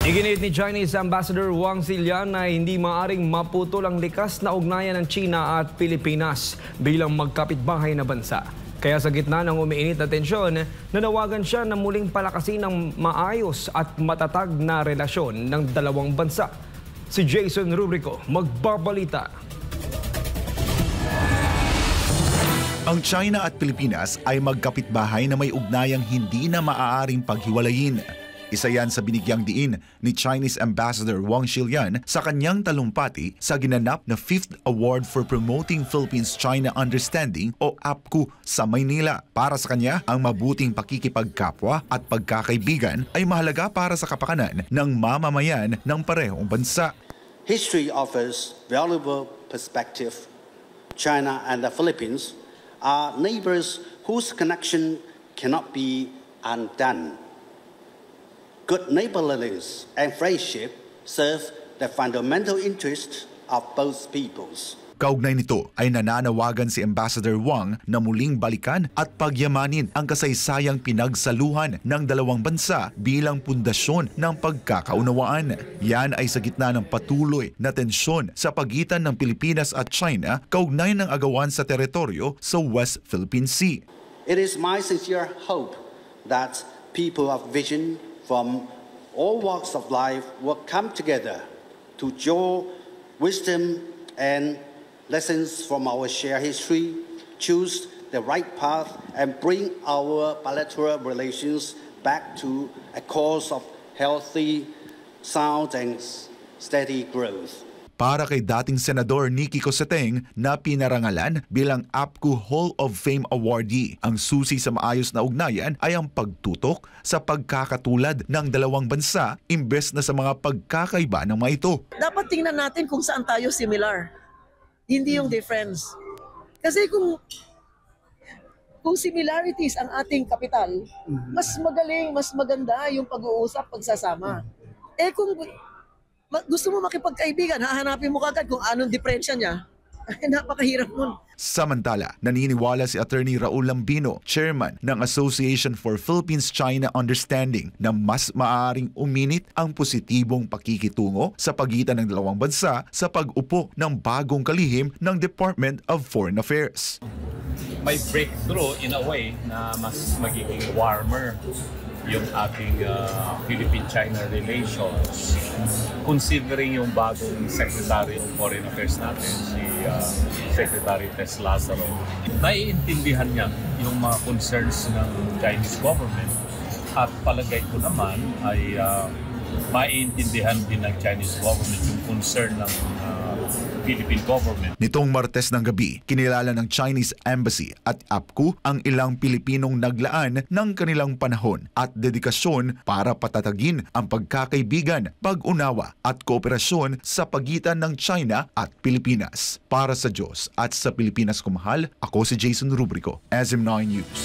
Iginit ni Chinese Ambassador Wang Xilian na hindi maaring maputol ang likas na ugnayan ng China at Pilipinas bilang magkapitbahay na bansa. Kaya sa gitna ng umiinit na tensyon, nanawagan siya na muling palakasin ang maayos at matatag na relasyon ng dalawang bansa. Si Jason Rubrico magbabalita. Ang China at Pilipinas ay magkapitbahay na may ugnayang hindi na maaaring paghiwalayin. Isa yan sa binigyang diin ni Chinese Ambassador Wang Xilian sa kanyang talumpati sa ginanap na 5th Award for Promoting Philippines-China Understanding o APCU sa Maynila. Para sa kanya, ang mabuting pakikipagkapwa at pagkakaibigan ay mahalaga para sa kapakanan ng mamamayan ng parehong bansa. History offers valuable perspective. China and the Philippines are neighbors whose connection cannot be undone. Good neighborliness and friendship serve the fundamental interests of both peoples. Kaugnay nito ay nananawagan si Ambassador Wang na muling balikan at pagyamanin ang kasaysayang pinagsaluhan ng dalawang bansa bilang pundasyon ng pagkakaunawaan. Yan ay sa gitna ng patuloy na tensyon sa pagitan ng Pilipinas at China kaugnay ng agawan sa teritoryo sa West Philippine Sea. It is my sincere hope that people of vision from all walks of life will come together to draw wisdom and lessons from our shared history, choose the right path, and bring our bilateral relations back to a course of healthy, sound, and steady growth. Para kay dating Senador Nicky Cosateng na pinarangalan bilang APCU Hall of Fame awardee, ang susi sa maayos na ugnayan ay ang pagtutok sa pagkakatulad ng dalawang bansa imbes na sa mga pagkakaiba ng mga ito. Dapat tingnan natin kung saan tayo similar, hindi yung difference. Kasi kung similarities ang ating kapital, mas magaling, mas maganda yung pag-uusap, pagsasama. Kung gusto mo makipagkaibigan, hahanapin mo kagad kung anong diferensya niya. Napakahirap nun. Samantala, naniniwala si Attorney Raul Lambino, Chairman ng Association for Philippines-China Understanding, na mas maaaring uminit ang positibong pakikitungo sa pagitan ng dalawang bansa sa pag-upo ng bagong kalihim ng Department of Foreign Affairs. May breakthrough in a way na mas magiging warmer yung ating Philippine-China relations, considering yung bagong Secretary of Foreign Affairs natin, si Secretary Tess Lazaro. Naiintindihan niya yung mga concerns ng Chinese government at palagay ko naman ay maiintindihan din ng Chinese government yung concern ng Philippine government. Nitong Martes ng gabi, kinilala ng Chinese Embassy at APCU ang ilang Pilipinong naglaan ng kanilang panahon at dedikasyon para patatagin ang pagkakaibigan, pag-unawa at kooperasyon sa pagitan ng China at Pilipinas. Para sa Diyos at sa Pilipinas kumahal, ako si Jason Rubrico, SM9 News.